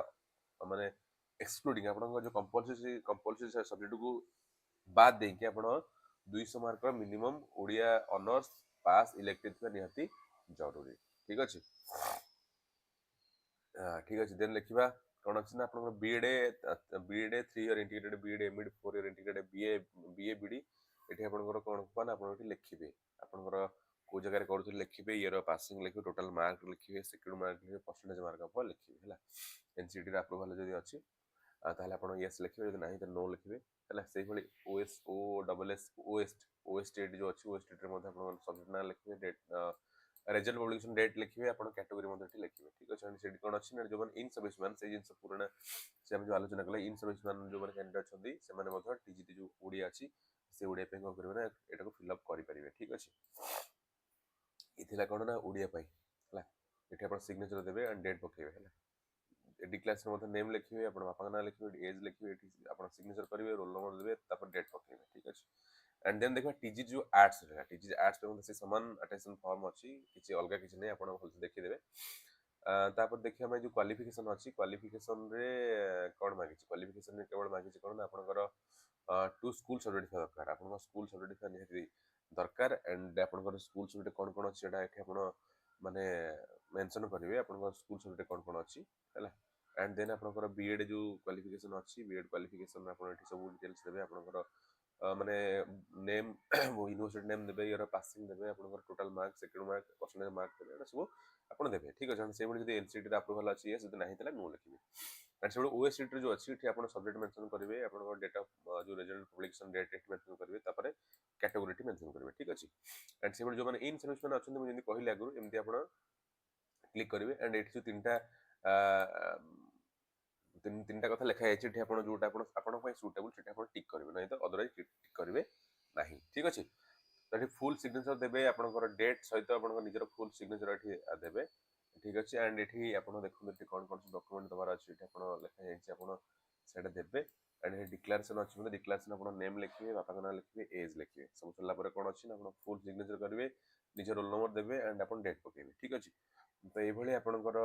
S1: माने एक्सक्लूडिंग आपनकर जो कंपलसरी सब्जेक्ट को बाद दे के आपण 200 मार्क मिनिमम ओडिया ऑनर्स पास इलेक्टेड निहाती जरूरी ठीक अछि। ठीक अछि देन लिखिबा कोन अछि ना आपन BEd 3 year integrated BEd MEd 4 year integrated BA BD एठी आपन कोन कोन आपन एठी लिखिबे आपन को जगह रे करथि लिखिबे ईयर ऑफ पासिंग लिखिबे टोटल मार्क लिखिबे सेकेंड मार्क लिखिबे परसेंटेज मार्क ऑफ लिखिबे हला एनसीटी रे अप्रूवल जदी अछि ताहले आपण यस लिखिबे जदी नाही त नो लिखिबे हला सेही भली OS O double S OS state जो अछि ओएस स्टेट रे मध्ये आपण सब्जेक्ट ना लिखिबे डेट रिजल्ट पब्लिकेशन डेट लिखिबे आपण कैटेगरी मध्ये एठी लिखिबे ठीक अछि एंड सेठी कोन अछि ना जो इन सर्विस मैन से जिंस पुराना से हम जो आलोचना कले इन सर्विस मैन जो माने कैंडिडेट अछंती से माने मध्ये टीजीटी जो ओडिया अछि से ओडिया पे कोन करबे ना एटा को फिल अप करि परिबे ठीक अछि। इथिला कोन ना ओडिया पई हला एठी आपण सिग्नेचर देबे एंड डेट पकेबे हला डिक्लेरेशन मध्ये नेम लिखिबे आपण बापा नाम लिखिबे एज लिखिबे एठी आपण सिग्नेचर करिवे रोल नंबर देबे तापर डेट पकेबे ठीक अछि। एंड देन देखबा टीजी जो आर्ट्स रे टीजी आर्ट्स पे से समान अटेंशन फॉर्म अछि किछि अलगा किछि नै आपण भल देखि देबे तापर देखिया हम जो क्वालिफिकेशन अछि क्वालिफिकेशन रे कोन मागिछि क्वालिफिकेशन रे केवल मागिछि कोन आपनकर टू स्कूल सर्टिफिकेट दरकार आपन स्कूल सर्टिफिकेट निहाती दरकार एंड आपनकर स्कूल सर्टिफिकेट कोन कोन अछि एटा एठी आपण माने मेंशन करिवे आपनकर स्कूल सर्टिफिकेट कोन कोन अछि हैला एंड देन आपनकर बीएड जो क्वालिफिकेशन अछि बीएड क्वालिफिकेशन आपन एठी सब डिटेल्स देबे आपनकर माने नेम वो यूनिवर्सिटी नेम देबे यार पासिंग देबे आपनकर total mark second mark percentage mark देबे एटा सब आपण देबे ठीक अछि से बडी जदी एनसीटी रे अप्रूवल अछि यस जदी नाही तला नो लिखिबे एंड से ओएससीटी जो अछि एठी आपण सब्जेक्ट मेंशन करिवे आपनकर डेट ऑफ जो रिजल्ट पब्लिकेशन डेट एठी मेंशन करिवे तापर कैटेगरी एठी मेंशन करिवे ठीक अछि। एंड से बडी जो माने इन सर्विस मैन अछंती जदी कहले आगु एमती आपण क्लिक करिवे एंड एठी जो तीनटा तीनटा कथा लेखा है एठी आपण जोटा आपण पई सुटेबल सेटा आपण टिक करिवे नै तो अदरवाइज टिक करिवे नाही ठीक अछि। तो एठी फुल सिग्नेचर देबे आपनकर डेट सहित आपनकर निजर फुल सिग्नेचर एठी देबे ठीक अछि। एंड एठी आपण देखु एठी कोन कोन डॉक्यूमेंट दबार अछि एठी आपण लेखा है आपण सेटा देबे एंड एठी डिक्लेरेशन अछि मतलब डिक्लेरेशन आपण नेम लिखिबे बापा नाम लिखिबे एज लिखिबे सब सरला परे कोन अछि ना आपण फुल सिग्नेचर करिवे निजर रोल नंबर देबे एंड आपण डेट पकेबे ठीक अछि। तो ए भली आपनकर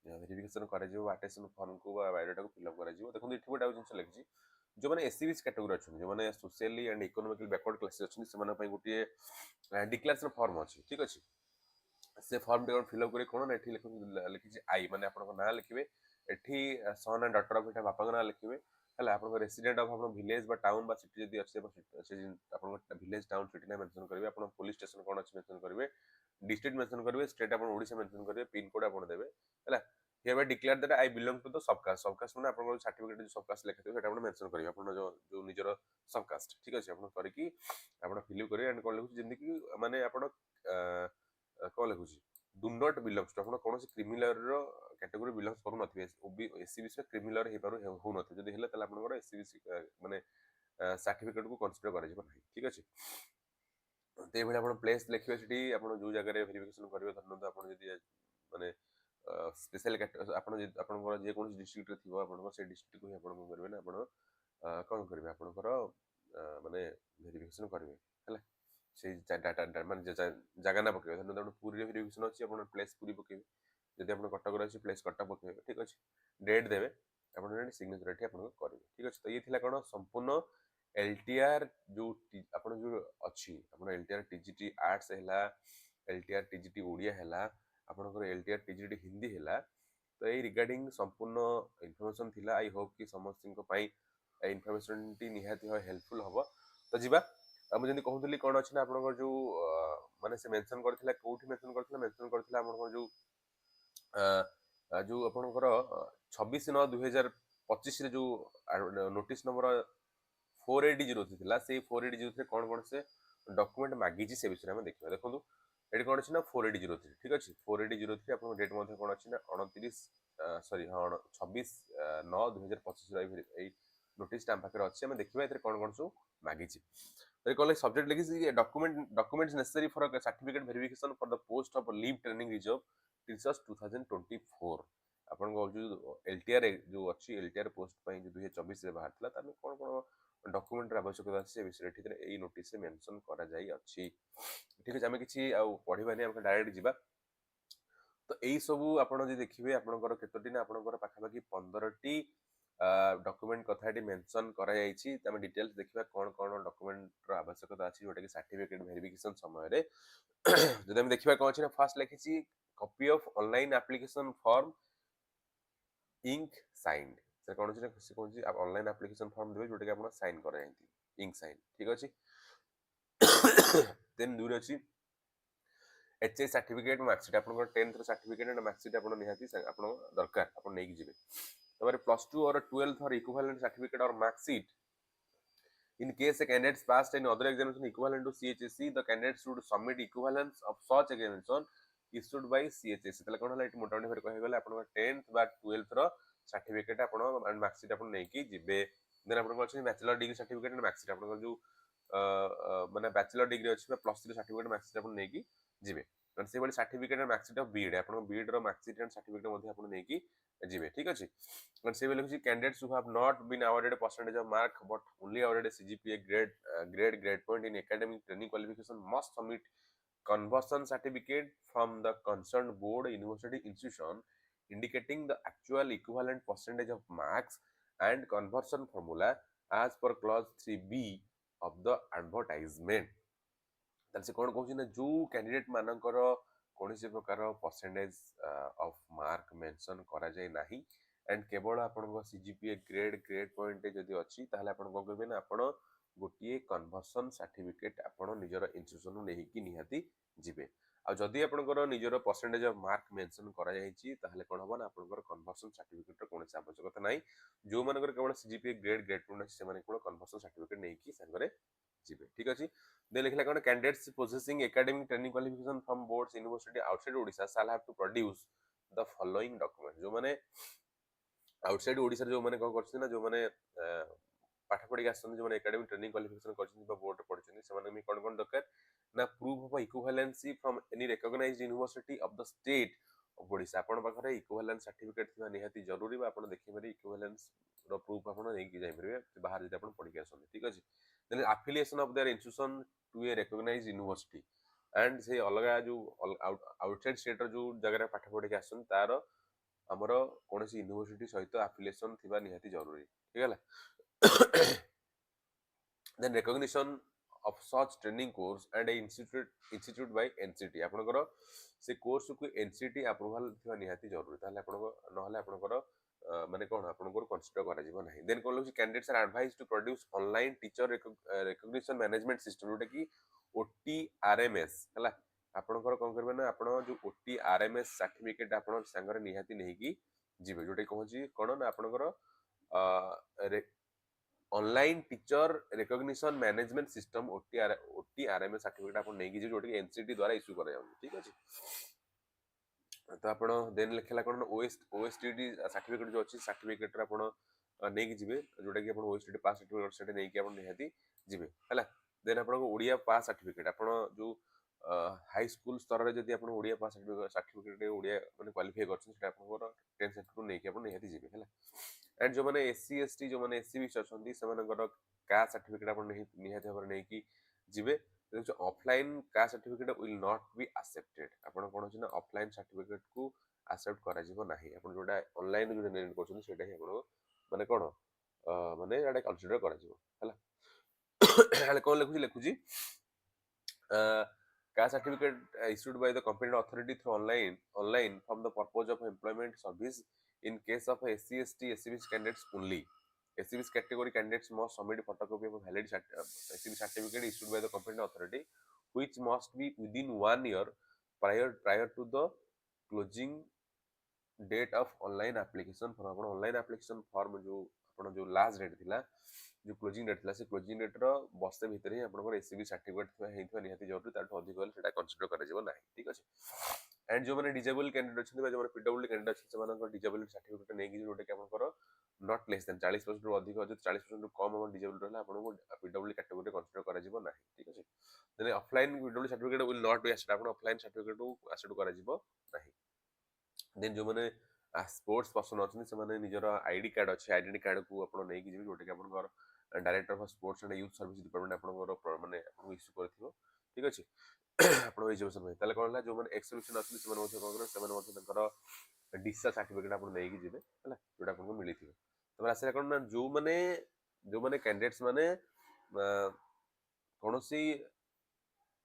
S1: वेरिफिकेशन करा जिवो अटेंशन फॉर्म को बायोडाटा को फिलअप करा जिवो देखो एठी गोटा जिंस लिखिछि जो माने एससीबीसी कैटेगरी अछन जो माने socially and economically backward classes अछन से माने पई गोटे डिक्लेरेशन फॉर्म अछि ठीक अछि। से फॉर्म टे फिलअप करी कोन एठी लिखिछि आई माने आपन नाम लिखिबे एठी सन एंड डॉटर ऑफ एटा बापा नाम लिखिबे हला आपन रेसिडेंट ऑफ आपन विलेज बा टाउन बा सिटी जदी अछि से आपन विलेज टाउन सिटी ना मेंशन करिवे आपन पुलिस स्टेशन कोन अछि मेंशन करिवे डिस्ट्रिक्ट मेंशन करिवे स्टेट आपन ओडिसा मेंशन करिवे पिन कोड आपन देबे हला hereby declare that I belong to the subcaste माने आपन सर्टिफिकेट जो सबकास्ट लेखा सेटा आपन मेंशन करिवे आपन जो निजर सबकास्ट ठीक अछि आपन करिकि आपन फिल करिवे एंड कोन लिखु जिंदगी माने आपन कोन लिखु डू नॉट बिलोंग्स टू आपन कोनोसी क्रिमिनल रो कैटेगरी बिलोंग्स करू नथिबे एससीबीसी रे क्रिमिनल रे हेबारो हो नथि जदी हेले तले आपन एससीबीसी माने सर्टिफिकेट को कंसीडर करा जिवो नाही ठीक अछि। तो ये आप प्लेस लिखे सीटी आप जो जगह वेरिफिकेशन करेंगे धरना आप माने स्पेशल आपंकर जेकोसी डिस्ट्रिक्ट थी आप डिस्ट्रिक्ट को आप करेंगे ना आप कौन करेंगे आपंकर माने वेरिफिकेशन करेंगे है से डाटा माने जगह ना पकेबे धरना पूरी वेरिफिकेशन अच्छी आप प्लेस पूरी पकेबे जब आप कटक अच्छी प्लेस कटक पकेबे ठीक अच्छे डेट देवे आप सिग्नेचर ये करेंगे ठीक अच्छे। तो ये कौन संपूर्ण एलटीआर जो आपण जो अच्छी आपण एलटीआर टीजीटी आर्ट्स हैला LTR TGT ओडिया हैला आपनकर LTR TGT हिंदी हैला तो ए रिगार्डिंग संपूर्ण इन्फॉर्मेशन थिला आई होप कि समस्त को पई ए इन्फॉर्मेशन टी निहाती हेल्पफुल हबो तो जिबा हम जनी कहउतली कोन अछि ना आपनकर जो माने से मेंशन करथिला कोठी मेंशन करथिला आपनकर जो आपनकर 26/9/2025 रे जो नोटिस नंबर 4803 थिला से 4803 कोन कोन से डॉक्यूमेंट मागिची से विषय में देखिबा देखंतु एटी कोन अछि ना 4803 ठीक अछि 4803 आपन डेट मध्ये कोन अछि ना 29 सॉरी हां 26/9/2025 रे एई नोटिस टाइम पाकर अछि हम देखिबा एते कोन कोन सु मागिची तो कॉलेज सब्जेक्ट लिखी documents necessary for certificate verification for the post of leave training reserve teachers 2024 आपन को जो एलटीआर जो अछि एलटीआर पोस्ट पई जो 2024 रे बाहर थला तामे कोन कोन डॉक्यूमेंट आवश्यकता अछि से विषय ठीक एई नोटिस रे मेंशन करा जाई अछि ठीक अछि हम किछि आ पढिबानी हम डायरेक्ट जिबा तो एई सब आपण जे देखिबे आपनकर केतोटी ना आपनकर पाखापाखि 15 टी डॉक्यूमेंट कथाटी मेंशन करा जाईछि तमे डिटेल्स देखिबा कोन कोन डॉक्यूमेंट रो आवश्यकता अछि जोटा कि सर्टिफिकेट वेरिफिकेशन समय रे जदि हम देखिबा कोन अछि ना फर्स्ट लिखिछि copy of online application form ink signed से कोन अछि ना से कोन अछि आप ऑनलाइन एप्लीकेशन फॉर्म देबे जोटा कि आपण साइन करा जाईति इंक साइन ठीक अछि देन दूर अछि एचएस सर्टिफिकेट मार्कशीट आपन 10th सर्टिफिकेट एंड मार्कशीट आपन निहाती आपन दरकार आपन नेकी जिवे तबरे +2 और 12th और इक्विवेलेंट सर्टिफिकेट और marksheet in case a candidate passed in other examination equivalent to CHSE the candidate should submit equivalence of such examination issued by CHSE तले कोन हला इट मोटा मोटी फेर कहि गेले आपन 10th बा 12th रो सर्टिफिकेट आपन एंड मार्कशीट आपन नेकी जिवे देन आपन को अछि bachelor degree certificate and marksheet आपन जो माने बैचलर डिग्री अछि +3 सर्टिफिकेट मार्कशीट आपन नेकी जिवे कारण से बडी certificate and marksheet of BEd आपन बीएड रो मार्कशीट एंड सर्टिफिकेट मध्ये आपन नेकी जिवे ठीक अछि and say will candidates who have not been awarded a percentage of mark but only awarded a CGPA grade point in academic training qualification must submit conversion certificate from the concerned board university institution indicating the actual equivalent percentage of marks and conversion formula as per clause 3b of the advertisement ତାହେଲେ ସେ କଣ କହୁଛି ନା ଯୋଉ candidate ମାନଙ୍କର କୌଣସି ପ୍ରକାର percentage of mark mention କରାଯାଇ ନାହିଁ एंड केवल आपन सीजीपीए ग्रेड पॉइंट जदि अछि ताहले आपन को करबे ना आपन गोटिए कन्वर्सन सर्टिफिकेट आपन निजर इंस्टीट्यूशन नै कि निहाती जिवे आ जदि आपनकर निजर परसेंटेज ऑफ मार्क मेंशन करा जायछि ताहले कोन होबा ना आपनकर कन्वर्सन सर्टिफिकेट रो कोनोसी आवश्यकता नै जो मानकर केवल सीजीपीए ग्रेड पॉइंट अछि से माने कोन कन्वर्सन सर्टिफिकेट नै कि संगरे जिवे ठीक अछि दे लिखला कोन candidates possessing academic training qualification from boards university outside Odisha shall have to produce the following document जो माने आउटसाइड ओडिसा जो माने कोन करछि ना जो माने पाठ पढ़ी आसन जो माने एकेडमिक ट्रेनिंग क्वालिफिकेशन करछि बा बोर्ड पढ़छि से माने मी कोन दरकार ना proof of equivalency from any recognised university of the state of Odisha आपण पाखरे इक्विवेलेंस सर्टिफिकेट थिबा निहाती जरूरी बा आपण देखि पारे इक्विवेलेंस रो प्रूफ आपण नै कि जाय परबे बाहर जदि आपण पढ़ी आसन ठीक अछि then affiliation of their institution to a recognised university and से अलगा जो आउटसाइड स्टेट रो जो जगह पाठ पढ़ी आसन तार हमरो कोनसी यूनिवर्सिटी सहित एफिलिएशन थिबा निहाती जरूरी ठीक है then recognition of such training course and a institute by NCT आपनकर से कोर्स को NCT अप्रूवल थिबा निहाती जरूरी ताले आपनको नहले आपनकर माने कोन आपनकर कंसीडर करा जिवो नाही देन कोन लोग candidates are advised to produce online teacher recognition management system जोटा कि OTRMS हला आपनकर कोन करबे ना आपण जो OTRMS सर्टिफिकेट आपण संगरे निहाती नहीं कि जिवे जोटा कहूची कोन ना आपनकर online teacher recognition management system OTRMS certificate आपण नै कि जोटा कि एनसीटी द्वारा इशू करा जाउ ठीक अछि तो आपण देन लिखला कोन ओएसटीडी सर्टिफिकेट जो अछि सर्टिफिकेट रे आपण नै कि जिवे जोटा कि आपण ओएसटीडी पास सर्टिफिकेट सेटे नै कि आपण निहाती जिवे हला देन आपण ओडिया पास सर्टिफिकेट आपण जो हाई स्कूल स्तर रे जदी आपण ओडिया पास सर्टिफिकेट ओडिया माने क्वालिफाई करछन सेटा आपण 10 सेंटर नै कि आपण निहाती जिवे हला एंड जो माने एससी एसटी जो माने एससी भी अछंती से मानकर कास्ट सर्टिफिकेट आपण निहाती भाବରେ नै कि जिवे offline caste certificate will not be accepted आपण कोन छै ना ऑफलाइन सर्टिफिकेट को एक्सेप्ट करा जिवो नाही आपण जोडा ऑनलाइन जो जनरेट करछन सेटा ही आपण माने कोन माने एटा कंसीडर करा जिवो हला हले कोन लिखुजी Caste certificate issued by the competent authority through online from the purpose of employment service in case of SC/ST SCBC candidates only. SCBC category candidates must submit a photocopy of a valid SCBC certificate issued by the competent authority, which must be within 1 year prior to the closing date of online application form आपण online application form जो आपण जो last date थिला जो closing date थिला से closing date रो बसे भितर ही आपण एससीबी सर्टिफिकेट थिबा हेइथवा निहाती जरूरी ताठो अधिक होल सेटा कंसीडर करा जेबो नाही ठीक अछि एंड जो माने डिजेबल कैंडिडेट अछि बा जो माने पीडब्ल्यूडी कैंडिडेट अछि सेमानकर डिजेबल सर्टिफिकेट नै कि जोटे कि आपनकर नॉट लेस देन 40% रु अधिक अछि 40% रु कम हम डिजेबल रहला आपण को पीडब्ल्यूडी कैटेगरी कंसीडर करा जेबो नाही ठीक अछि then offline PWD certificate will not be accepted आपण ऑफलाइन सर्टिफिकेट को एक्सेप्ट करा जेबो नाही देन जो माने स्पोर्ट्स पर्सन अच्छे से निजर आईडी कार्ड अच्छे आइडेंटी कार्ड को आप नहीं जी जोटा कि आप director of sports and youth service department आपंकर माने इश्यू कर ठीक अच्छे आप एजुकेशन में ताले कौन जो मैंने एक्सक्लूशन अच्छे कौन कर डिस्चार्ज सर्टिफिकेट आप नहीं जी है जोटा आपको मिली थे तो आसला कौन ना जो मैंने कैंडिडेट्स मैंने कौन सी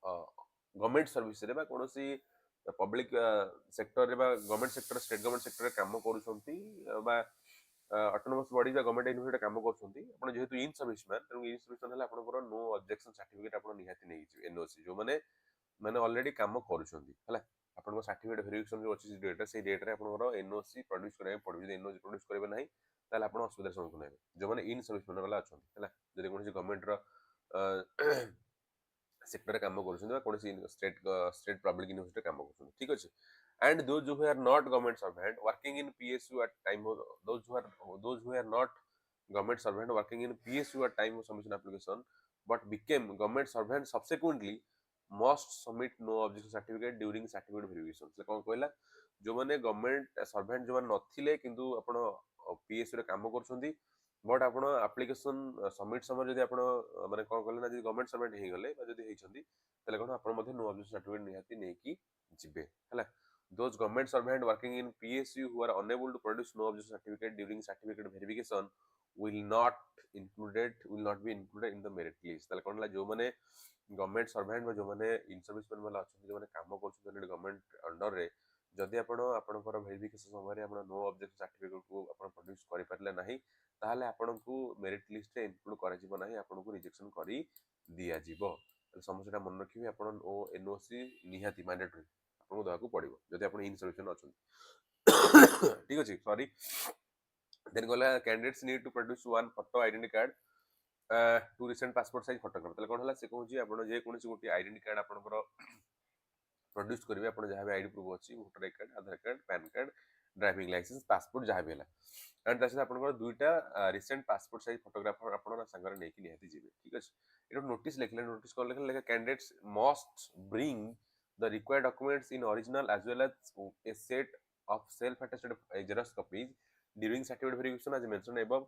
S1: गवर्नमेंट सर्विस रे कौन सी पब्लिक सेक्टर रे government sector state government sector काम करूछंती ऑटोनोमस बॉडी बा गवर्नमेंट यूनिवर्सिटी काम करूछंती आपण जेहेतु इन सर्विसमैन तेनु इन सर्विसमैन हला आपनकर नो ऑब्जेक्शन सर्टिफिकेट आपण निहाती नै छि एनओसी जो माने माने ऑलरेडी काम करूछंती हला आपनको सर्टिफिकेट वेरिफिकेशन जो अछि डेट से डेट रे आपनकर एनओसी प्रोड्यूस करे पड़बी एनओसी प्रोड्यूस करबे नै ताले आपण असुविधा सम्मुखीन हेबे जो माने इन सर्विसमैन वाला अछंती हला जदि कोनसी गवर्नमेंट रो सेक्टर काम कौन स्टेट स्टेट पब्लिक यूनिवर्सिटी काम कर ठीक अच्छे and those who are not government servant working in PSU at time those who are not government servant working in PSU at time of submission application but became government servant subsequently must submit no objection certificate during certificate verification से कौन कहला जो माने government servant जो माने नथिले किंतु आपण PSU रे काम करछंती बट आपण एप्लिकेशन सबमिट समय जदि आपण माने कोन कहले ना जदि गवर्नमेंट सर्वेंट हे गले बा जदि हेइछंती तले कोन आपण मध्ये नो ऑब्जेक्शन सर्टिफिकेट निहाती नै कि जिबे हला those government servant working in PSU who are unable to produce no objection certificate during certificate verification will not be included in the merit list तले कोन ला जो माने गवर्नमेंट सर्वेंट जो माने इन सर्विसमैन वाला अछंती जो माने काम करछंती गवर्नमेंट अंडर रे जदि आपण आपणकर वेरिफिकेशन समय आपण नो ऑब्जेक्शन सर्टिफिकेट को आपण प्रोड्यूस करि परले नाही ताहले आपनको मेरिट लिस्ट रे इंक्लूड करा जिवो नाही आपनको रिजेक्शन करी दिया जिवो समस्या मन रखिबे आपण ओ एनओसी निहाती मैंडेटरी आपनको दବାକୁ पड़िबो जदि आपण इन सर्विस में अछन ठीक अछि सॉरी देन गोला candidates need to produce one photo identity card two recent passport size photograph तले कोन हला से कहूची आपण जे कोनसी गोटी आइडेंटिटी कार्ड आपनकर प्रोड्यूस करेंगे आप जहाँ भी आईडी प्रूफ अच्छी voter I card Aadhaar card PAN card driving licence passport जहाँ भी है एंड तार आप दुईटा रिसेंट पासपोर्ट साइज फोटोग्राफर आप सांगे नहीं निहाती जी ठीक अच्छे ये नोटिस लिखले नोटिस कौन लिखले candidates must bring the required documents in original as well as a set of self attested xerox copies during certificate verification as mentioned above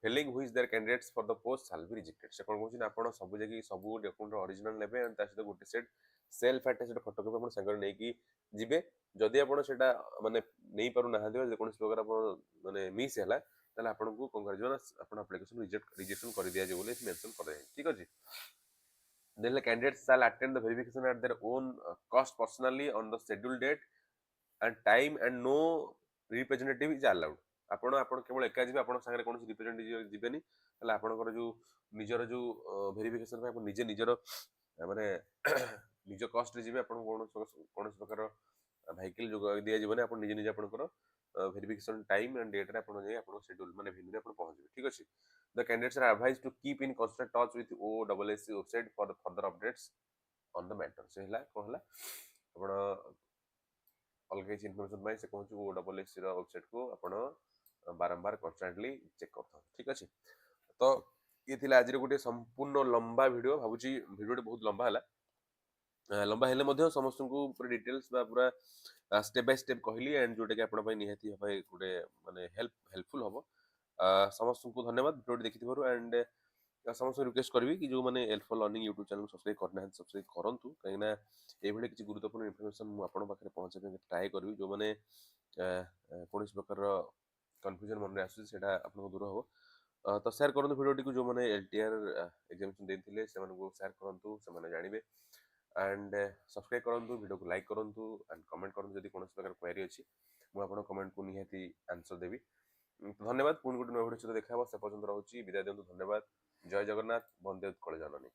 S1: filling which their candidates for the post shall be rejected से कौन कहउछि आपण सब जगह सब document original नेबे and तार गोटे set self attested photocopy आपण संगे नै कि जिबे जदि आपण सेटा माने नै पारु ना जे कोन प्रकार आपण माने मिस हैला ताले आपण को कोन कर जना आपण एप्लीकेशन रिजेक्शन कर दिया जे बोले मेंशन कर दे ठीक अछि then the candidates shall attend the verification at their own cost personally on the scheduled date and time and no representative is allowed आपण आपण केवल एका जिबे आपण संगे कोन रिप्रेजेंटेटिव जिबेनी हला आपणकर जो निजर जो वेरिफिकेशन आपण निजे निजर माने निज कॉस्ट रे जिबे आपण कोन प्रकार व्हीकल जो दिया जिबने आपण निजे निजे आपणकर वेरिफिकेशन टाइम एंड डेट रे आपण जे आपण शेड्यूल माने वेन्यू रे आपण पहुंचबे ठीक अछि the candidates are advised to keep in constant touch with OSSC website for the further updates on the matter से हला कहला आपण अलग किसी इन्फॉर्मेशन पाई से कहूँ ओएससी रो वेबसाइट को आपण बारंबार कन्स्टेंटली चेक करता ठीक अच्छे तो ये थिला आज गोटे संपूर्ण लंबा वीडियो भावुची वीडियो बहुत लंबा है लंबा हेले मध्य समस्त को पूरा डिटेल्स बा पूरा स्टेप बाय स्टेप कहली एंड जोटा कि आपण निहाती भाई गोटे माने हेल्पफुल हम समस्त को धन्यवाद वीडियो देखि एंड समस्त रिक्वेस्ट करी कि जो मैंने alpha learning YouTube channel subscribe करना सब्सक्राइब करूँ कहीं ये किसी गुरुत्वपूर्ण इनफर्मेशन मुझे पाखे पहुँचे ट्राए करी जो मैंने कौन प्रकार कन्फ्यूजन मन में आसूटा आपको दूर हम तो सेयार करूँ भिडियो जो मैंने एलटीआर एग्जामिनेशन देते से सेयार करूँ से जानवे एंड सब्सक्राइब करूँ वीडियो को लाइक करूँ एंड कमेंट करूँ जब कौन प्रकार क्वेरी अच्छी मुझे आप कमेंट को निहाती आंसर देवी। तो धन्यवाद पुणी गोटे नया वीडियो सहित देखा से पर्यंत रोचे विदाय दिंतु धन्यवाद। जय जगन्नाथ। वंदे उत्कल जननी।